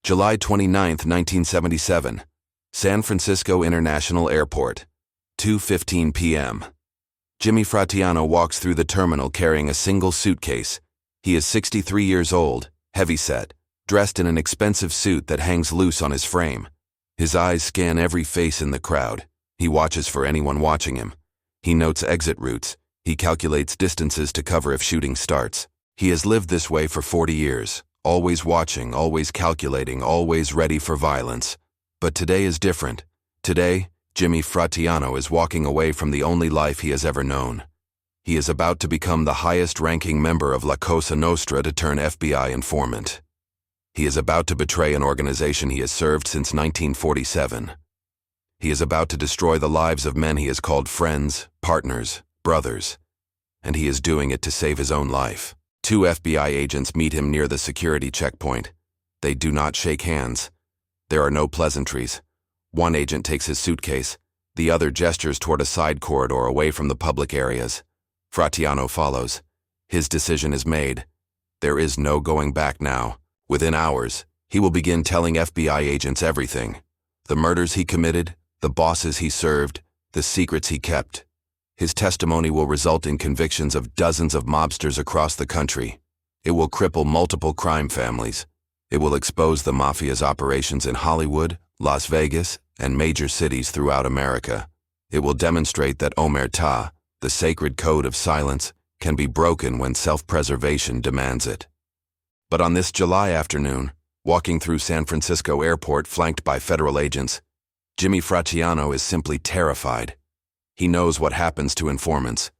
July 29, 1977. San Francisco International Airport. 2:15 p.m. Jimmy Fratianno walks through the terminal carrying a single suitcase. He is 63 years old, heavyset, dressed in an expensive suit that hangs loose on his frame. His eyes scan every face in the crowd. He watches for anyone watching him. He notes exit routes. He calculates distances to cover if shooting starts. He has lived this way for 40 years, always watching, always calculating, always ready for violence. But today is different. Today, Jimmy Fratianno is walking away from the only life he has ever known. He is about to become the highest-ranking member of Cosa Nostra to turn FBI informant. He is about to betray an organization he has served since 1947. He is about to destroy the lives of men he has called friends, partners, brothers. And he is doing it to save his own life. 2 FBI agents meet him near the security checkpoint. They do not shake hands. There are no pleasantries. One agent takes his suitcase. The other gestures toward a side corridor away from the public areas. Fratianno follows. His decision is made. There is no going back now. Within hours, he will begin telling FBI agents everything. The murders he committed, the bosses he served, the secrets he kept. His testimony will result in convictions of dozens of mobsters across the country. It will cripple multiple crime families. It will expose the Mafia's operations in Hollywood, Las Vegas, and major cities throughout America. It will demonstrate that omerta, the sacred code of silence, can be broken when self-preservation demands it. But on this July afternoon, walking through San Francisco Airport flanked by federal agents, Jimmy Fratianno is simply terrified. He knows what happens to informants.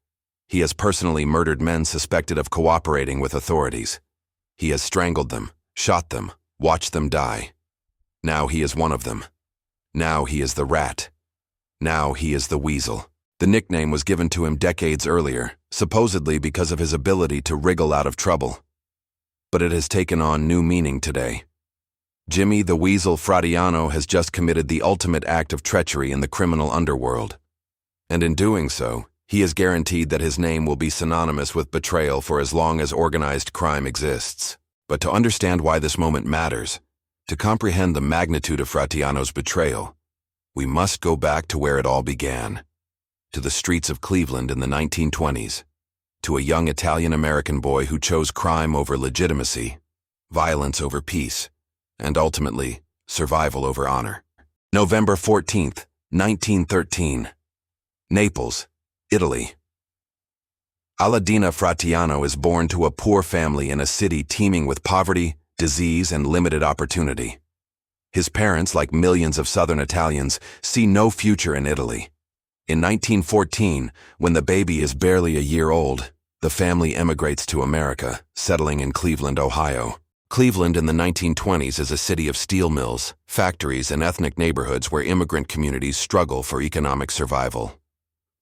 He has personally murdered men suspected of cooperating with authorities. He has strangled them, shot them, watched them die. Now he is one of them. Now he is the rat. Now he is the Weasel. The nickname was given to him decades earlier, supposedly because of his ability to wriggle out of trouble. But it has taken on new meaning today. Jimmy the Weasel Fratianno has just committed the ultimate act of treachery in the criminal underworld. And in doing so, he is guaranteed that his name will be synonymous with betrayal for as long as organized crime exists. But to understand why this moment matters, to comprehend the magnitude of Fratianno's betrayal, we must go back to where it all began. To the streets of Cleveland in the 1920s. To a young Italian-American boy who chose crime over legitimacy, violence over peace, and ultimately, survival over honor. November 14th, 1913. Naples, Italy. Aladina Fratianno is born to a poor family in a city teeming with poverty, disease, and limited opportunity. His parents, like millions of Southern Italians, see no future in Italy. In 1914, when the baby is barely a year old, the family emigrates to America, settling in Cleveland, Ohio. Cleveland in the 1920s is a city of steel mills, factories, and ethnic neighborhoods where immigrant communities struggle for economic survival.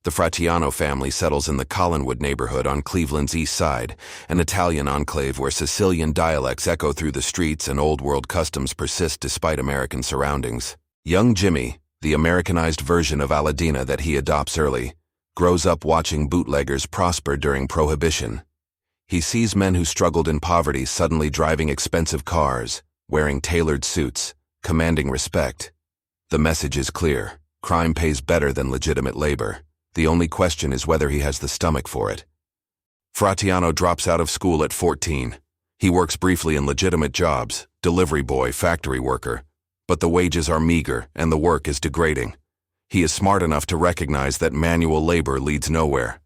The Fratianno family settles in the Collinwood neighborhood on Cleveland's east side, an Italian enclave where Sicilian dialects echo through the streets and old-world customs persist despite American surroundings. Young Jimmy, the Americanized version of Aladina that he adopts early, grows up watching bootleggers prosper during Prohibition. He sees men who struggled in poverty suddenly driving expensive cars, wearing tailored suits, commanding respect. The message is clear: crime pays better than legitimate labor. The only question is whether he has the stomach for it. Fratianno drops out of school at 14. He works briefly in legitimate jobs, delivery boy, factory worker, but the wages are meager and the work is degrading. He is smart enough to recognize that manual labor leads nowhere.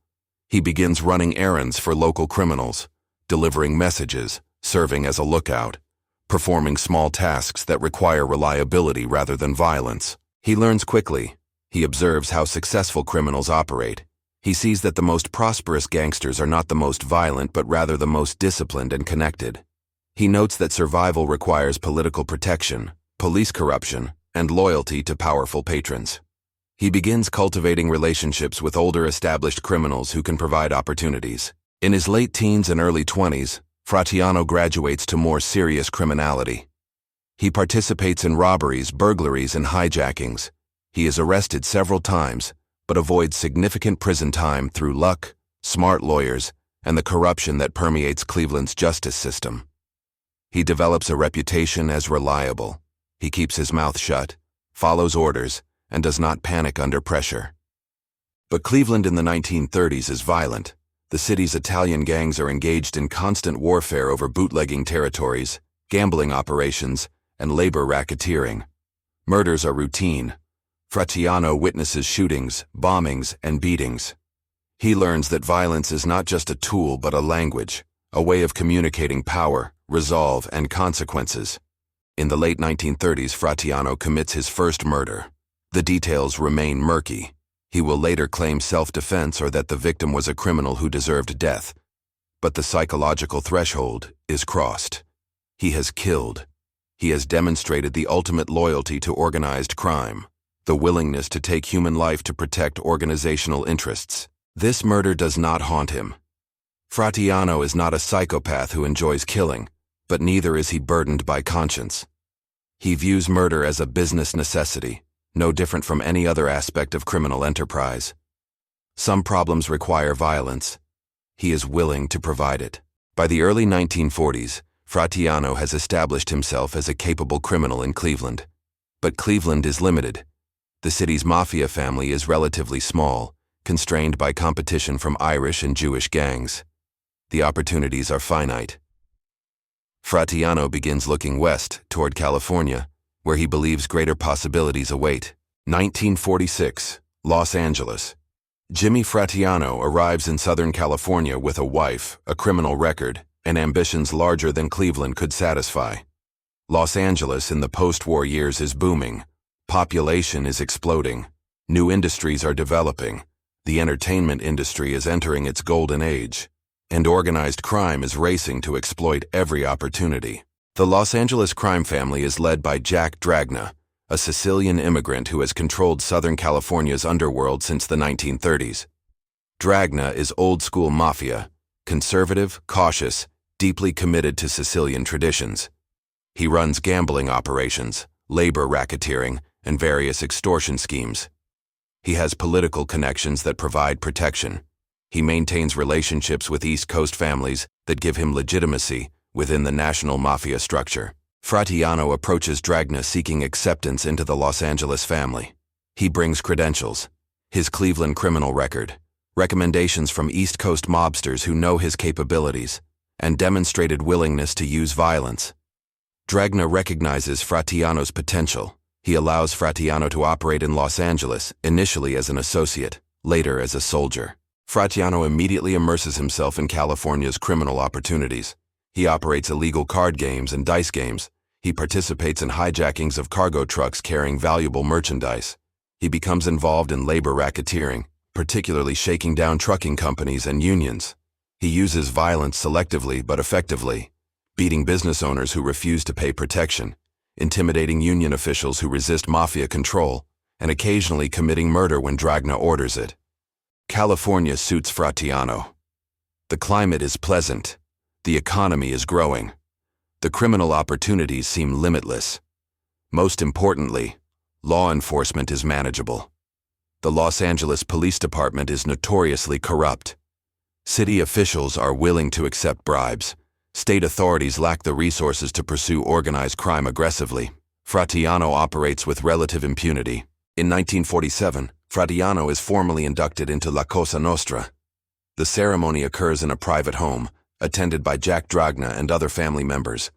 He begins running errands for local criminals, delivering messages, serving as a lookout, performing small tasks that require reliability rather than violence. He learns quickly. He observes how successful criminals operate. He sees that the most prosperous gangsters are not the most violent but rather the most disciplined and connected. He notes that survival requires political protection, police corruption, and loyalty to powerful patrons. He begins cultivating relationships with older established criminals who can provide opportunities. In his late teens and early 20s, Fratianno graduates to more serious criminality. He participates in robberies, burglaries, and hijackings. He is arrested several times, but avoids significant prison time through luck, smart lawyers, and the corruption that permeates Cleveland's justice system. He develops a reputation as reliable. He keeps his mouth shut, follows orders, and does not panic under pressure. But Cleveland in the 1930s is violent. The city's Italian gangs are engaged in constant warfare over bootlegging territories, gambling operations, and labor racketeering. Murders are routine. Fratianno witnesses shootings, bombings, and beatings. He learns that violence is not just a tool but a language, a way of communicating power, resolve, and consequences. In the late 1930s, Fratianno commits his first murder. The details remain murky. He will later claim self-defense or that the victim was a criminal who deserved death. But the psychological threshold is crossed. He has killed. He has demonstrated the ultimate loyalty to organized crime, the willingness to take human life to protect organizational interests. This murder does not haunt him. Fratianno is not a psychopath who enjoys killing, but neither is he burdened by conscience. He views murder as a business necessity, no different from any other aspect of criminal enterprise. Some problems require violence. He is willing to provide it. By the early 1940s, Fratianno has established himself as a capable criminal in Cleveland. But Cleveland is limited. The city's Mafia family is relatively small, constrained by competition from Irish and Jewish gangs. The opportunities are finite. Fratianno begins looking west, toward California, where he believes greater possibilities await. 1946, Los Angeles. Jimmy Fratianno arrives in Southern California with a wife, a criminal record, and ambitions larger than Cleveland could satisfy. Los Angeles in the post-war years is booming. Population is exploding. New industries are developing. The entertainment industry is entering its golden age. And organized crime is racing to exploit every opportunity. The Los Angeles crime family is led by Jack Dragna, a Sicilian immigrant who has controlled Southern California's underworld since the 1930s. Dragna is old-school mafia, conservative, cautious, deeply committed to Sicilian traditions. He runs gambling operations, labor racketeering, and various extortion schemes. He has political connections that provide protection. He maintains relationships with East Coast families that give him legitimacy within the national mafia structure. Fratianno approaches Dragna seeking acceptance into the Los Angeles family. He brings credentials, his Cleveland criminal record, recommendations from East Coast mobsters who know his capabilities, and demonstrated willingness to use violence. Dragna recognizes Fratianno's potential. He allows Fratianno to operate in Los Angeles, initially as an associate, later as a soldier. Fratianno immediately immerses himself in California's criminal opportunities. He operates illegal card games and dice games. He participates in hijackings of cargo trucks carrying valuable merchandise. He becomes involved in labor racketeering, particularly shaking down trucking companies and unions. He uses violence selectively but effectively, beating business owners who refuse to pay protection, intimidating union officials who resist mafia control, and occasionally committing murder when Dragna orders it. California suits Fratianno. The climate is pleasant. The economy is growing. The criminal opportunities seem limitless. Most importantly, law enforcement is manageable. The Los Angeles Police Department is notoriously corrupt. City officials are willing to accept bribes. State authorities lack the resources to pursue organized crime aggressively. Fratianno operates with relative impunity. In 1947, Fratianno is formally inducted into La Cosa Nostra. The ceremony occurs in a private home, attended by Jack Dragna and other family members.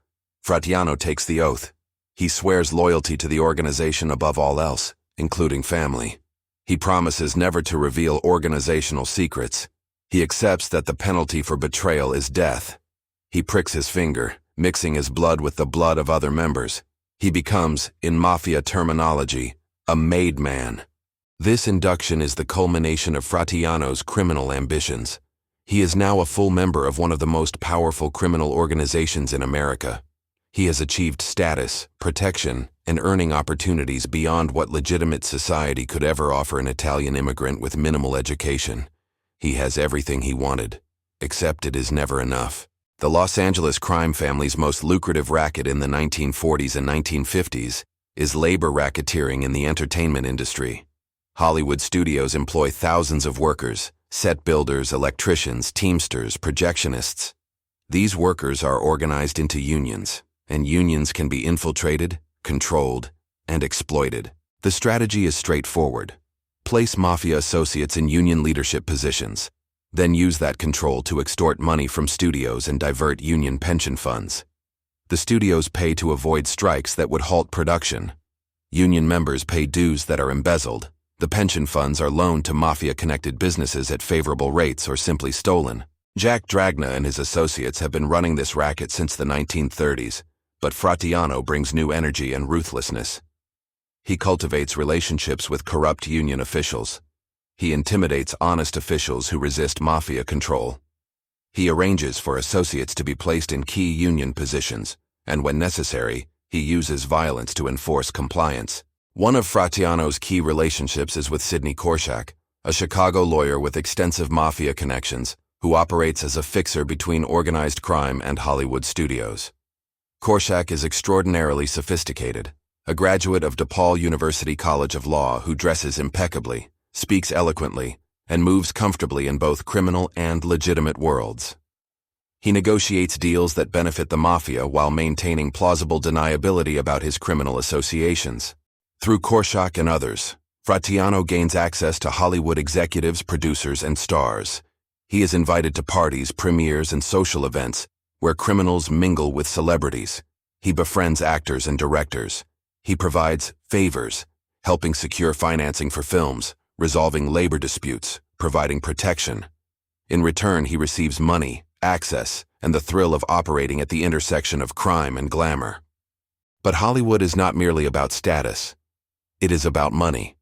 Fratianno takes the oath. He swears loyalty to the organization above all else, including family. He promises never to reveal organizational secrets. He accepts that the penalty for betrayal is death. He pricks his finger, mixing his blood with the blood of other members. He becomes, in mafia terminology, a made man. This induction is the culmination of Fratianno's criminal ambitions. He is now a full member of one of the most powerful criminal organizations in America. He has achieved status, protection, and earning opportunities beyond what legitimate society could ever offer an Italian immigrant with minimal education. He has everything he wanted, except it is never enough. The Los Angeles crime family's most lucrative racket in the 1940s and 1950s is labor racketeering in the entertainment industry. Hollywood studios employ thousands of workers, set builders, electricians, teamsters, projectionists. These workers are organized into unions. and unions can be infiltrated, controlled, and exploited. The strategy is straightforward. Place mafia associates in union leadership positions, then use that control to extort money from studios and divert union pension funds. The studios pay to avoid strikes that would halt production. Union members pay dues that are embezzled. The pension funds are loaned to mafia-connected businesses at favorable rates or simply stolen. Jack Dragna and his associates have been running this racket since the 1930s, but Fratianno brings new energy and ruthlessness. He cultivates relationships with corrupt union officials. He intimidates honest officials who resist mafia control. He arranges for associates to be placed in key union positions, and when necessary, he uses violence to enforce compliance. One of Fratianno's key relationships is with Sidney Korshak, a Chicago lawyer with extensive mafia connections, who operates as a fixer between organized crime and Hollywood studios. Korshak is extraordinarily sophisticated, a graduate of DePaul University College of Law who dresses impeccably, speaks eloquently, and moves comfortably in both criminal and legitimate worlds. He negotiates deals that benefit the mafia while maintaining plausible deniability about his criminal associations. Through Korshak and others, Fratianno gains access to Hollywood executives, producers, and stars. He is invited to parties, premieres, and social events where criminals mingle with celebrities. He befriends actors and directors. He provides favors, helping secure financing for films, resolving labor disputes, providing protection. In return, he receives money, access, and the thrill of operating at the intersection of crime and glamour. But Hollywood is not merely about status. It is about money.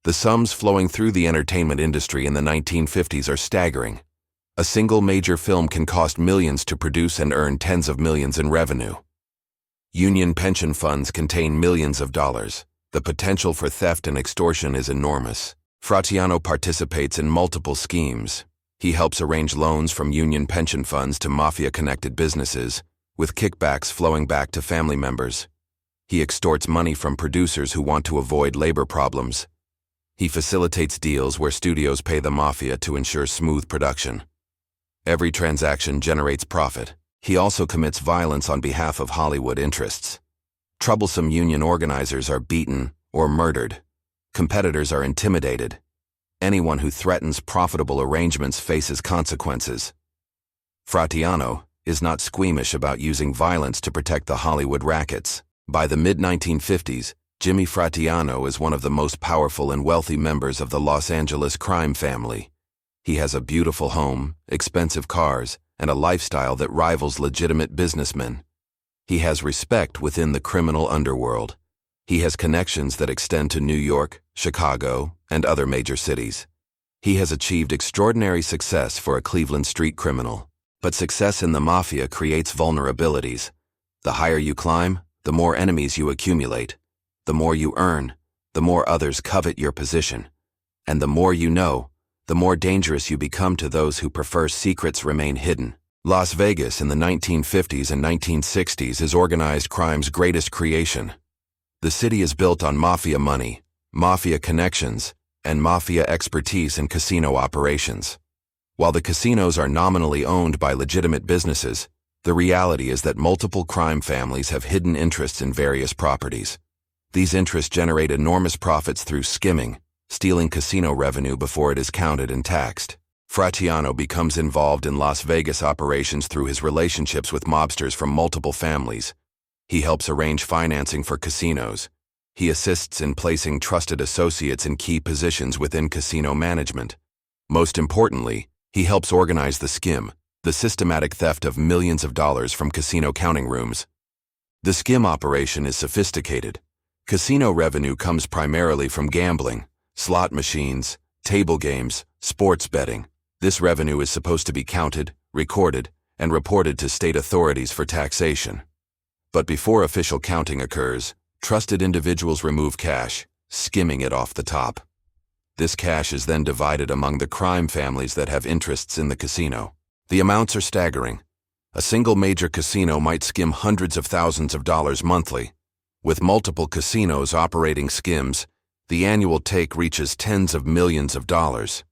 The sums flowing through the entertainment industry in the 1950s are staggering. A single major film can cost millions to produce and earn tens of millions in revenue. Union pension funds contain millions of dollars. The potential for theft and extortion is enormous. Fratianno participates in multiple schemes. He helps arrange loans from union pension funds to mafia-connected businesses, with kickbacks flowing back to family members. He extorts money from producers who want to avoid labor problems. He facilitates deals where studios pay the mafia to ensure smooth production. Every transaction generates profit. He also commits violence on behalf of Hollywood interests. Troublesome union organizers are beaten or murdered. Competitors are intimidated. Anyone who threatens profitable arrangements faces consequences. Fratianno is not squeamish about using violence to protect the Hollywood rackets. By the mid-1950s, Jimmy Fratianno is one of the most powerful and wealthy members of the Los Angeles crime family. He has a beautiful home, expensive cars, and a lifestyle that rivals legitimate businessmen. He has respect within the criminal underworld. He has connections that extend to New York, Chicago, and other major cities. He has achieved extraordinary success for a Cleveland street criminal. But success in the mafia creates vulnerabilities. The higher you climb, the more enemies you accumulate. The more you earn, the more others covet your position. And the more you know, the more dangerous you become to those who prefer secrets remain hidden. Las Vegas in the 1950s and 1960s is organized crime's greatest creation. The city is built on mafia money, mafia connections, and mafia expertise in casino operations. While the casinos are nominally owned by legitimate businesses, the reality is that multiple crime families have hidden interests in various properties. These interests generate enormous profits through skimming, stealing casino revenue before it is counted and taxed. Fratianno becomes involved in Las Vegas operations through his relationships with mobsters from multiple families. He helps arrange financing for casinos. He assists in placing trusted associates in key positions within casino management. Most importantly, he helps organize the skim, the systematic theft of millions of dollars from casino counting rooms. The skim operation is sophisticated. Casino revenue comes primarily from gambling, slot machines, table games, sports betting. This revenue is supposed to be counted, recorded, and reported to state authorities for taxation. But before official counting occurs, trusted individuals remove cash, skimming it off the top. This cash is then divided among the crime families that have interests in the casino. The amounts are staggering. A single major casino might skim hundreds of thousands of dollars monthly. With multiple casinos operating skims, the annual take reaches tens of millions of dollars.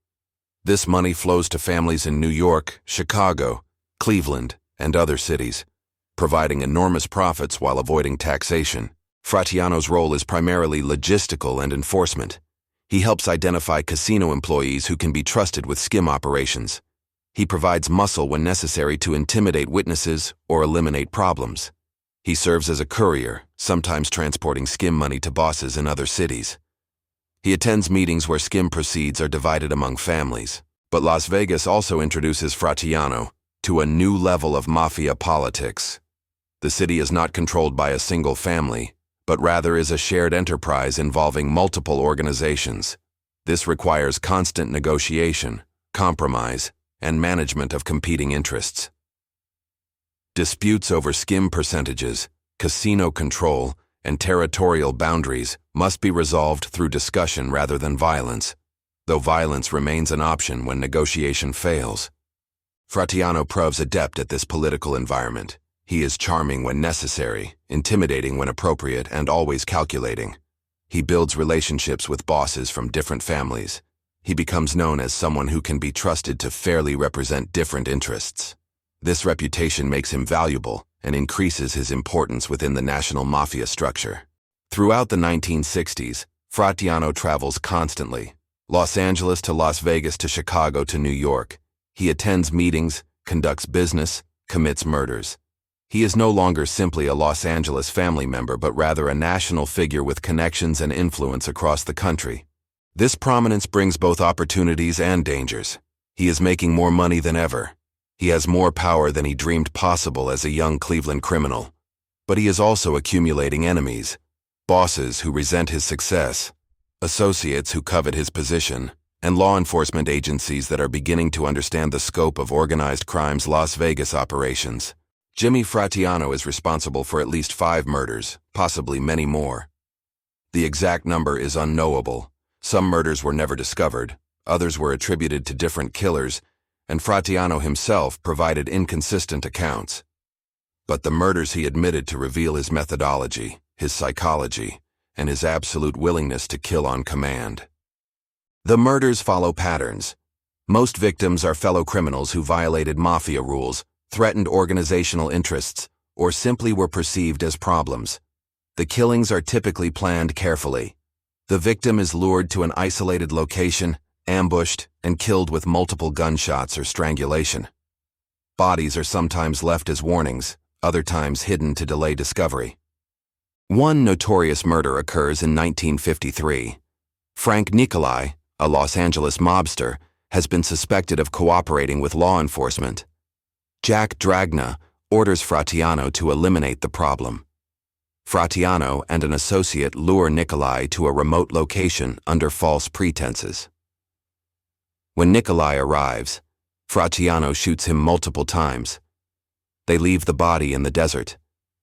This money flows to families in New York, Chicago, Cleveland, and other cities. providing enormous profits while avoiding taxation. Fratianno's role is primarily logistical and enforcement. He helps identify casino employees who can be trusted with skim operations. He provides muscle when necessary to intimidate witnesses or eliminate problems. He serves as a courier, sometimes transporting skim money to bosses in other cities. He attends meetings where skim proceeds are divided among families. But Las Vegas also introduces Fratianno to a new level of mafia politics. The city is not controlled by a single family, but rather is a shared enterprise involving multiple organizations. This requires constant negotiation, compromise, and management of competing interests. Disputes over skim percentages, casino control, and territorial boundaries must be resolved through discussion rather than violence, though violence remains an option when negotiation fails. Fratianno proves adept at this political environment. He is charming when necessary, intimidating when appropriate, and always calculating. He builds relationships with bosses from different families. He becomes known as someone who can be trusted to fairly represent different interests. This reputation makes him valuable and increases his importance within the national mafia structure. Throughout the 1960s, Fratianno travels constantly. Los Angeles to Las Vegas to Chicago to New York. He attends meetings, conducts business, commits murders. He is no longer simply a Los Angeles family member, but rather a national figure with connections and influence across the country. This prominence brings both opportunities and dangers. He is making more money than ever. He has more power than he dreamed possible as a young Cleveland criminal. But he is also accumulating enemies, bosses who resent his success, associates who covet his position, and law enforcement agencies that are beginning to understand the scope of organized crime's Las Vegas operations. Jimmy Fratianno is responsible for at least 5 murders, possibly many more. The exact number is unknowable. Some murders were never discovered, others were attributed to different killers, and Fratianno himself provided inconsistent accounts. But the murders he admitted to reveal his methodology, his psychology, and his absolute willingness to kill on command. The murders follow patterns. Most victims are fellow criminals who violated mafia rules, threatened organizational interests, or simply were perceived as problems. The killings are typically planned carefully. The victim is lured to an isolated location, ambushed, and killed with multiple gunshots or strangulation. Bodies are sometimes left as warnings, other times hidden to delay discovery. One notorious murder occurs in 1953. Frank Nicolai, a Los Angeles mobster, has been suspected of cooperating with law enforcement. Jack Dragna orders Fratianno to eliminate the problem. Fratianno and an associate lure Nicolai to a remote location under false pretenses. When Nicolai arrives, Fratianno shoots him multiple times. They leave the body in the desert.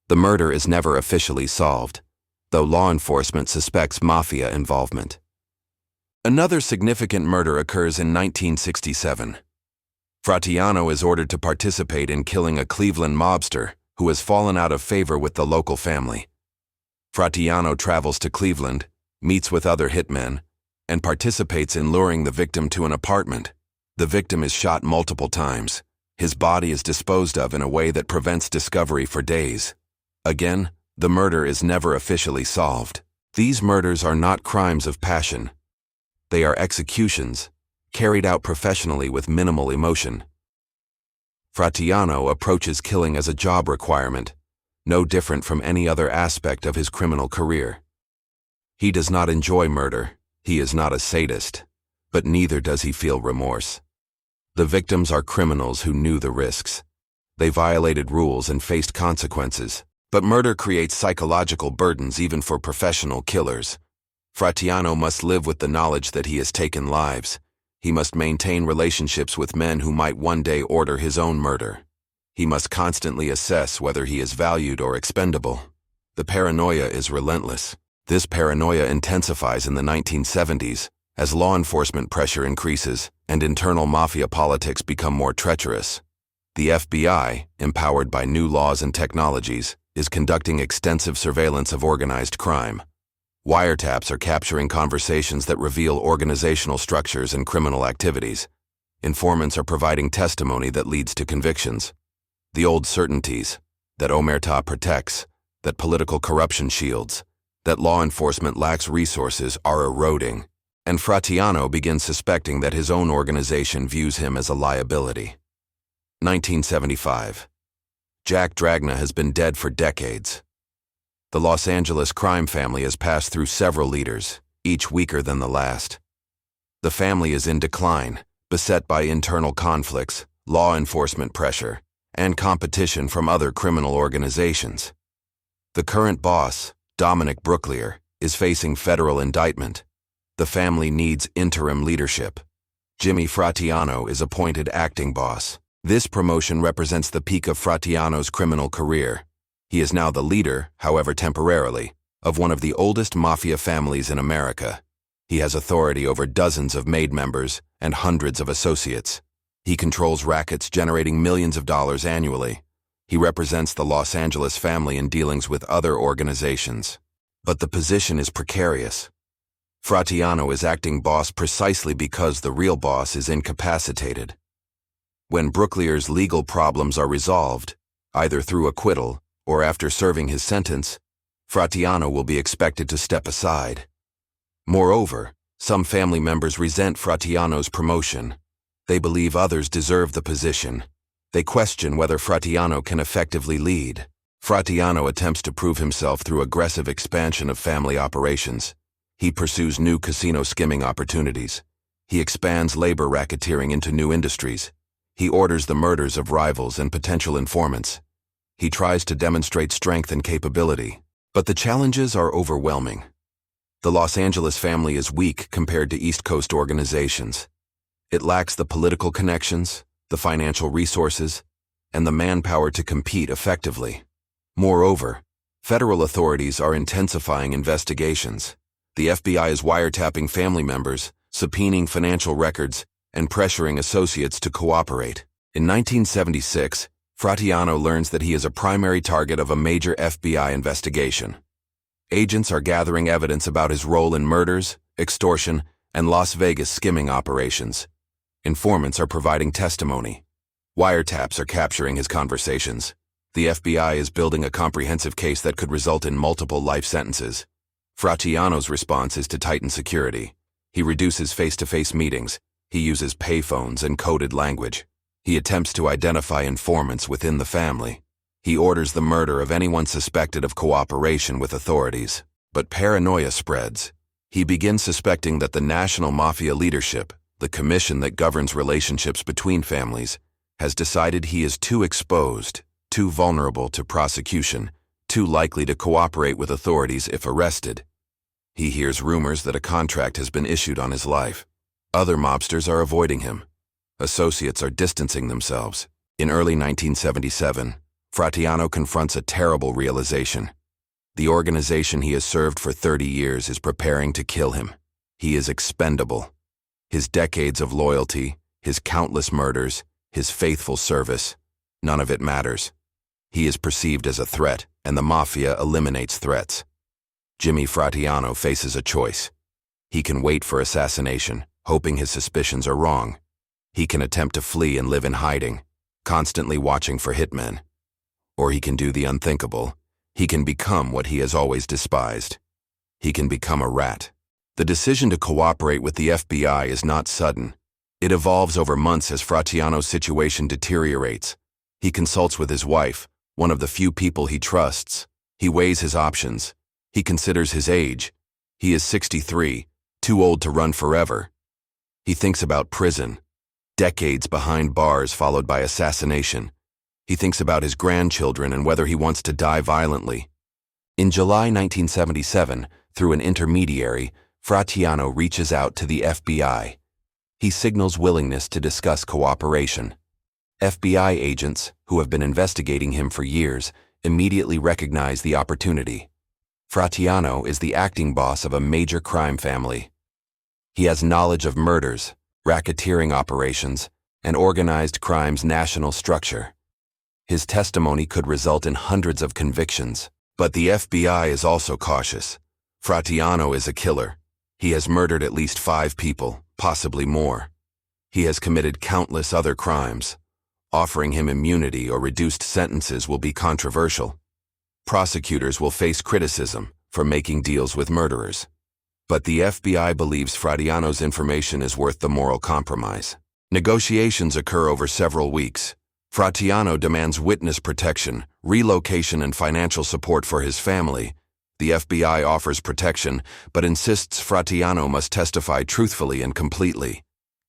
The murder is never officially solved, though law enforcement suspects mafia involvement. Another significant murder occurs in 1967. Fratianno is ordered to participate in killing a Cleveland mobster who has fallen out of favor with the local family. Fratianno travels to Cleveland, meets with other hitmen, and participates in luring the victim to an apartment. The victim is shot multiple times. His body is disposed of in a way that prevents discovery for days. Again, the murder is never officially solved. These murders are not crimes of passion. They are executions, carried out professionally with minimal emotion. Fratianno approaches killing as a job requirement, no different from any other aspect of his criminal career. He does not enjoy murder. He is not a sadist, but neither does he feel remorse. The victims are criminals who knew the risks. They violated rules and faced consequences, but murder creates psychological burdens even for professional killers. Fratianno must live with the knowledge that he has taken lives. He must maintain relationships with men who might one day order his own murder. He must constantly assess whether he is valued or expendable. The paranoia is relentless. This paranoia intensifies in the 1970s as law enforcement pressure increases and internal mafia politics become more treacherous. The FBI, empowered by new laws and technologies, is conducting extensive surveillance of organized crime. Wiretaps are capturing conversations that reveal organizational structures and criminal activities. Informants are providing testimony that leads to convictions. The old certainties, that omerta protects, that political corruption shields, that law enforcement lacks resources are eroding, and Fratianno begins suspecting that his own organization views him as a liability. 1975. Jack Dragna has been dead for decades. The Los Angeles crime family has passed through several leaders, each weaker than the last. The family is in decline, beset by internal conflicts, law enforcement pressure, and competition from other criminal organizations. The current boss, Dominic Brooklier, is facing federal indictment. The family needs interim leadership. Jimmy Fratianno is appointed acting boss. This promotion represents the peak of Fratianno's criminal career. He is now the leader, however temporarily, of one of the oldest mafia families in America. He has authority over dozens of maid members and hundreds of associates. He controls rackets generating millions of dollars annually. He represents the Los Angeles family in dealings with other organizations. But the position is precarious. Fratianno is acting boss precisely because the real boss is incapacitated. When Brooklier's legal problems are resolved, either through acquittal or after serving his sentence, Fratianno will be expected to step aside. Moreover, some family members resent Fratianno's promotion. They believe others deserve the position. They question whether Fratianno can effectively lead. Fratianno attempts to prove himself through aggressive expansion of family operations. He pursues new casino skimming opportunities. He expands labor racketeering into new industries. He orders the murders of rivals and potential informants. He tries to demonstrate strength and capability. But the challenges are overwhelming. The Los Angeles family is weak compared to East Coast organizations. It lacks the political connections, the financial resources, and the manpower to compete effectively. Moreover, federal authorities are intensifying investigations. The FBI is wiretapping family members, subpoenaing financial records, and pressuring associates to cooperate. In 1976, Fratianno learns that he is a primary target of a major FBI investigation. Agents are gathering evidence about his role in murders, extortion, and Las Vegas skimming operations. Informants are providing testimony. Wiretaps are capturing his conversations. The FBI is building a comprehensive case that could result in multiple life sentences. Fratianno's response is to tighten security. He reduces face-to-face meetings. He uses payphones and coded language. He attempts to identify informants within the family. He orders the murder of anyone suspected of cooperation with authorities. But paranoia spreads. He begins suspecting that the national mafia leadership, the commission that governs relationships between families, has decided he is too exposed, too vulnerable to prosecution, too likely to cooperate with authorities if arrested. He hears rumors that a contract has been issued on his life. Other mobsters are avoiding him. Associates are distancing themselves. In early 1977, Fratianno confronts a terrible realization. The organization he has served for 30 years is preparing to kill him. He is expendable. His decades of loyalty, his countless murders, his faithful service, none of it matters. He is perceived as a threat, and the Mafia eliminates threats. Jimmy Fratianno faces a choice. He can wait for assassination, hoping his suspicions are wrong. He can attempt to flee and live in hiding, constantly watching for hitmen. Or he can do the unthinkable. He can become what he has always despised. He can become a rat. The decision to cooperate with the FBI is not sudden. It evolves over months as Fratianno's situation deteriorates. He consults with his wife, one of the few people he trusts. He weighs his options. He considers his age. He is 63, too old to run forever. He thinks about prison, decades behind bars followed by assassination. He thinks about his grandchildren and whether he wants to die violently. In July 1977, through an intermediary, Fratianno reaches out to the FBI. He signals willingness to discuss cooperation. FBI agents, who have been investigating him for years, immediately recognize the opportunity. Fratianno is the acting boss of a major crime family. He has knowledge of murders, racketeering operations, and organized crime's national structure. His testimony could result in hundreds of convictions. But the FBI is also cautious. Fratianno is a killer. He has murdered at least 5 people, possibly more. He has committed countless other crimes. Offering him immunity or reduced sentences will be controversial. Prosecutors will face criticism for making deals with murderers. But the FBI believes Fratianno's information is worth the moral compromise. Negotiations occur over several weeks. Fratianno demands witness protection, relocation, and financial support for his family. The FBI offers protection, but insists Fratianno must testify truthfully and completely.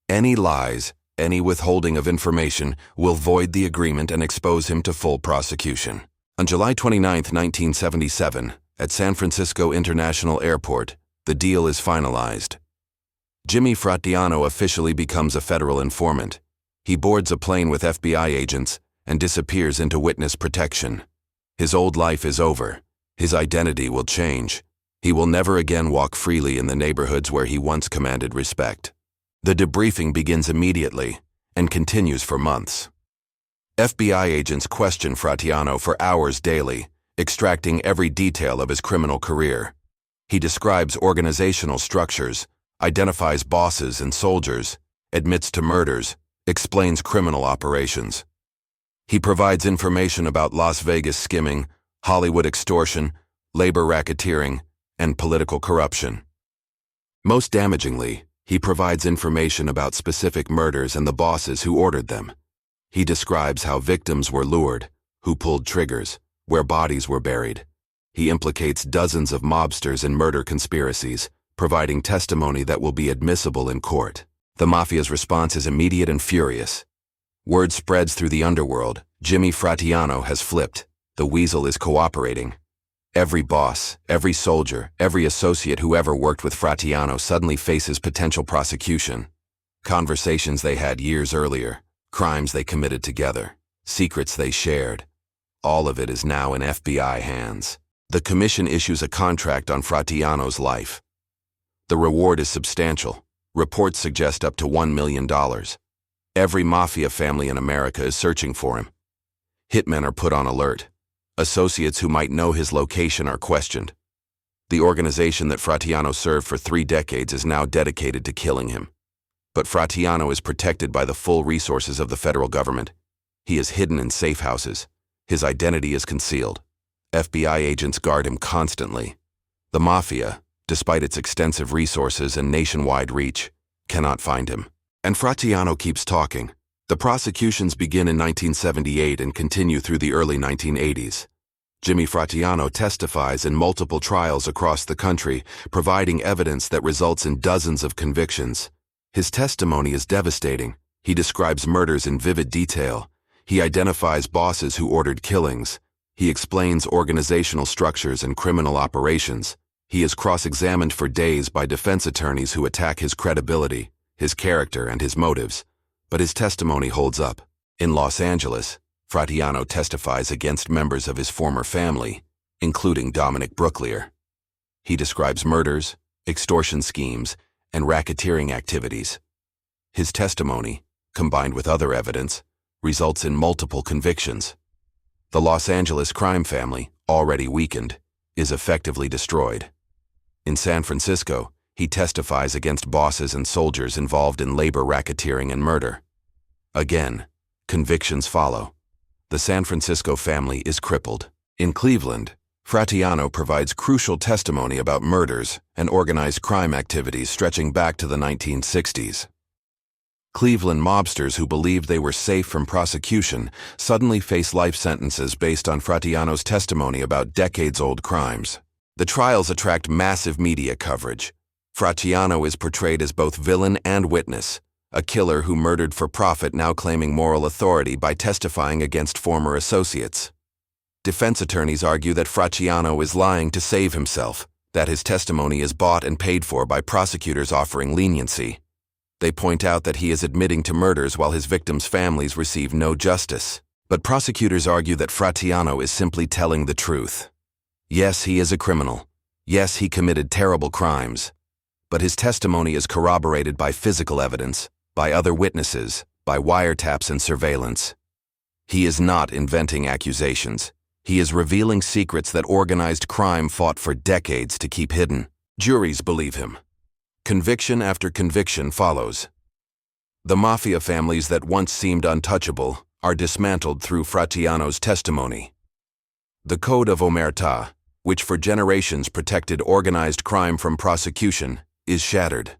Any lies, any withholding of information will void the agreement and expose him to full prosecution. On July 29, 1977, at San Francisco International Airport, the deal is finalized. Jimmy Fratianno officially becomes a federal informant. He boards a plane with FBI agents and disappears into witness protection. His old life is over. His identity will change. He will never again walk freely in the neighborhoods where he once commanded respect. The debriefing begins immediately and continues for months. FBI agents question Fratianno for hours daily, extracting every detail of his criminal career. He describes organizational structures, identifies bosses and soldiers, admits to murders, explains criminal operations. He provides information about Las Vegas skimming, Hollywood extortion, labor racketeering, and political corruption. Most damagingly, he provides information about specific murders and the bosses who ordered them. He describes how victims were lured, who pulled triggers, where bodies were buried. He implicates dozens of mobsters in murder conspiracies, providing testimony that will be admissible in court. The Mafia's response is immediate and furious. Word spreads through the underworld. Jimmy Fratianno has flipped. The Weasel is cooperating. Every boss, every soldier, every associate who ever worked with Fratianno suddenly faces potential prosecution. Conversations they had years earlier, crimes they committed together, secrets they shared. All of it is now in FBI hands. The commission issues a contract on Fratianno's life. The reward is substantial. Reports suggest up to $1 million. Every Mafia family in America is searching for him. Hitmen are put on alert. Associates who might know his location are questioned. The organization that Fratianno served for 3 decades is now dedicated to killing him. But Fratianno is protected by the full resources of the federal government. He is hidden in safe houses. His identity is concealed. FBI agents guard him constantly. The Mafia, despite its extensive resources and nationwide reach, cannot find him. And Fratianno keeps talking. The prosecutions begin in 1978 and continue through the early 1980s. Jimmy Fratianno testifies in multiple trials across the country, providing evidence that results in dozens of convictions. His testimony is devastating. He describes murders in vivid detail. He identifies bosses who ordered killings. He explains organizational structures and criminal operations. He is cross-examined for days by defense attorneys who attack his credibility, his character, and his motives. But his testimony holds up. In Los Angeles, Fratianno testifies against members of his former family, including Dominic Brooklier. He describes murders, extortion schemes, and racketeering activities. His testimony, combined with other evidence, results in multiple convictions. The Los Angeles crime family, already weakened, is effectively destroyed. In San Francisco, he testifies against bosses and soldiers involved in labor racketeering and murder. Again, convictions follow. The San Francisco family is crippled. In Cleveland, Fratianno provides crucial testimony about murders and organized crime activities stretching back to the 1960s. Cleveland mobsters who believed they were safe from prosecution suddenly face life sentences based on Fratianno's testimony about decades-old crimes. The trials attract massive media coverage. Fratianno is portrayed as both villain and witness, a killer who murdered for profit now claiming moral authority by testifying against former associates. Defense attorneys argue that Fratianno is lying to save himself, that his testimony is bought and paid for by prosecutors offering leniency. They point out that he is admitting to murders while his victims' families receive no justice. But prosecutors argue that Fratianno is simply telling the truth. Yes, he is a criminal. Yes, he committed terrible crimes. But his testimony is corroborated by physical evidence, by other witnesses, by wiretaps and surveillance. He is not inventing accusations. He is revealing secrets that organized crime fought for decades to keep hidden. Juries believe him. Conviction after conviction follows. The Mafia families that once seemed untouchable are dismantled through Fratianno's testimony. The Code of Omertà, which for generations protected organized crime from prosecution, is shattered.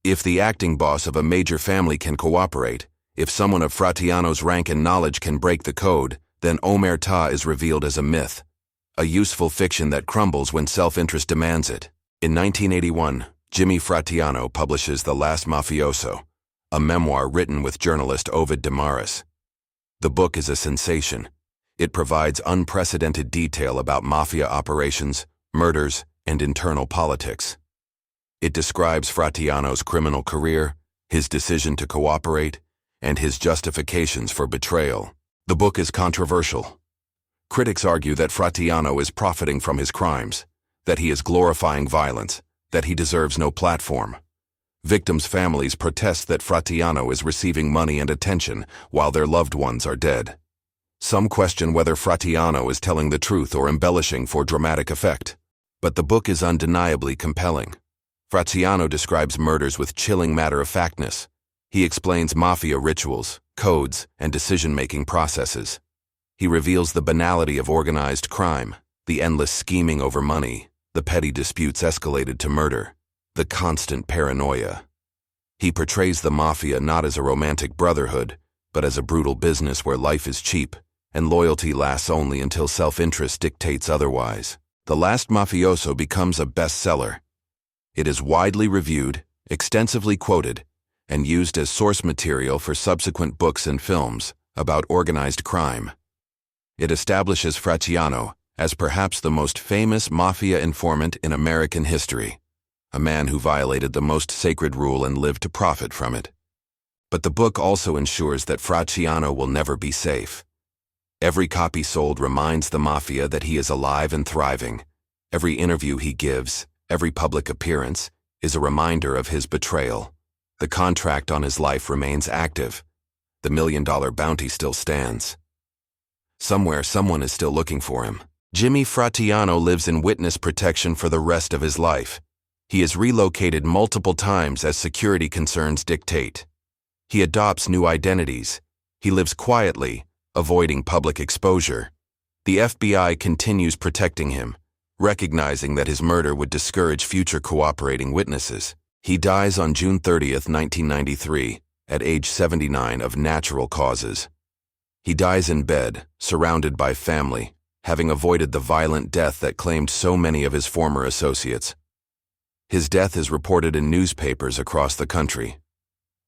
If the acting boss of a major family can cooperate, if someone of Fratianno's rank and knowledge can break the code, then Omertà is revealed as a myth, a useful fiction that crumbles when self-interest demands it. In 1981, Jimmy Fratianno publishes The Last Mafioso, a memoir written with journalist Ovid Damaris. The book is a sensation. It provides unprecedented detail about mafia operations, murders, and internal politics. It describes Fratianno's criminal career, his decision to cooperate, and his justifications for betrayal. The book is controversial. Critics argue that Fratianno is profiting from his crimes, that he is glorifying violence, that he deserves no platform. Victims' families protest that Fratianno is receiving money and attention while their loved ones are dead. Some question whether Fratianno is telling the truth or embellishing for dramatic effect. But the book is undeniably compelling. Fratianno describes murders with chilling matter-of-factness. He explains mafia rituals, codes, and decision-making processes. He reveals the banality of organized crime, the endless scheming over money, the petty disputes escalated to murder, the constant paranoia. He portrays the mafia not as a romantic brotherhood, but as a brutal business where life is cheap, and loyalty lasts only until self-interest dictates otherwise. The Last Mafioso becomes a bestseller. It is widely reviewed, extensively quoted, and used as source material for subsequent books and films about organized crime. It establishes Fratianno as perhaps the most famous mafia informant in American history, a man who violated the most sacred rule and lived to profit from it. But the book also ensures that Fratianno will never be safe. Every copy sold reminds the mafia that he is alive and thriving. Every interview he gives, every public appearance, is a reminder of his betrayal. The contract on his life remains active. The $1 million bounty still stands. Somewhere, someone is still looking for him. Jimmy Fratianno lives in witness protection for the rest of his life. He is relocated multiple times as security concerns dictate. He adopts new identities. He lives quietly, avoiding public exposure. The FBI continues protecting him, recognizing that his murder would discourage future cooperating witnesses. He dies on June 30th, 1993, at age 79 of natural causes. He dies in bed, surrounded by family, having avoided the violent death that claimed so many of his former associates. His death is reported in newspapers across the country.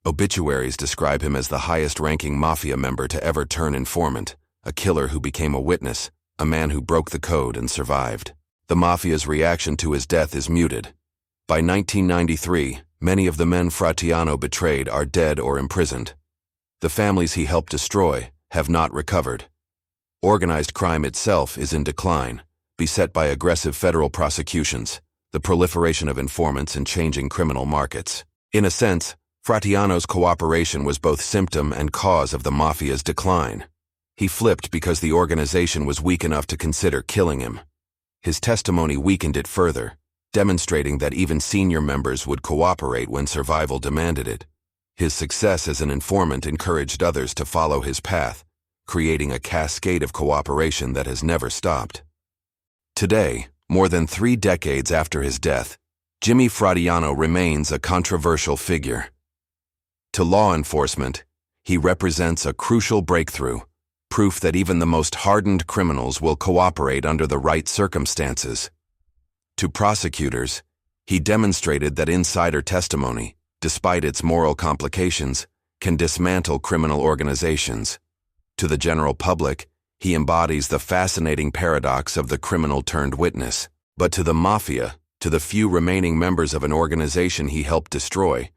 Obituaries describe him as the highest-ranking mafia member to ever turn informant, a killer who became a witness, a man who broke the code and survived. The mafia's reaction to his death is muted. By 1993, many of the men Fratianno betrayed are dead or imprisoned. The families he helped destroy have not recovered. Organized crime itself is in decline, beset by aggressive federal prosecutions, the proliferation of informants, and changing criminal markets. In a sense, Fratianno's cooperation was both symptom and cause of the mafia's decline. He flipped because the organization was weak enough to consider killing him. His testimony weakened it further, demonstrating that even senior members would cooperate when survival demanded it. His success as an informant encouraged others to follow his path, creating a cascade of cooperation that has never stopped. Today, more than 3 decades after his death, Jimmy Fratianno remains a controversial figure. To law enforcement, he represents a crucial breakthrough, proof that even the most hardened criminals will cooperate under the right circumstances. To prosecutors, he demonstrated that insider testimony, despite its moral complications, can dismantle criminal organizations. To the general public, he embodies the fascinating paradox of the criminal-turned-witness. But to the mafia, to the few remaining members of an organization he helped destroy,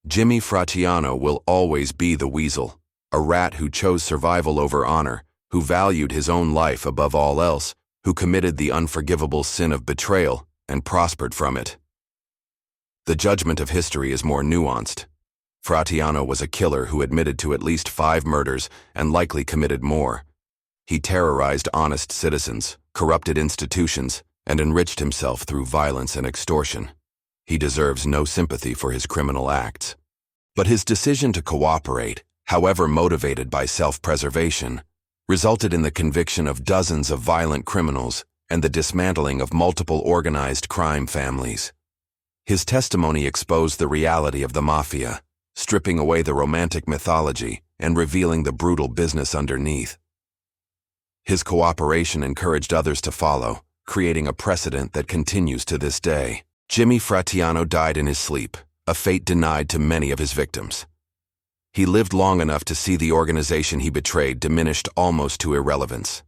Jimmy Fratianno will always be the Weasel, a rat who chose survival over honor, who valued his own life above all else, who committed the unforgivable sin of betrayal and prospered from it. The judgment of history is more nuanced. Fratianno was a killer who admitted to at least 5 murders and likely committed more. He terrorized honest citizens, corrupted institutions, and enriched himself through violence and extortion. He deserves no sympathy for his criminal acts. But his decision to cooperate, however motivated by self-preservation, resulted in the conviction of dozens of violent criminals and the dismantling of multiple organized crime families. His testimony exposed the reality of the Mafia, stripping away the romantic mythology and revealing the brutal business underneath. His cooperation encouraged others to follow, creating a precedent that continues to this day. Jimmy Fratianno died in his sleep, a fate denied to many of his victims. He lived long enough to see the organization he betrayed diminished almost to irrelevance.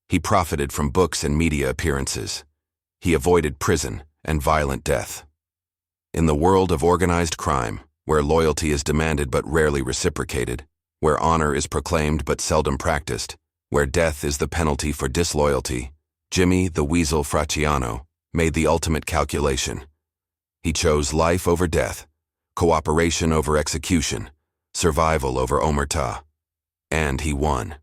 He profited from books and media appearances. He avoided prison and violent death. In the world of organized crime, where loyalty is demanded but rarely reciprocated, where honor is proclaimed but seldom practiced, where death is the penalty for disloyalty, Jimmy the Weasel Fratianno made the ultimate calculation. He chose life over death, cooperation over execution, survival over omerta, and he won.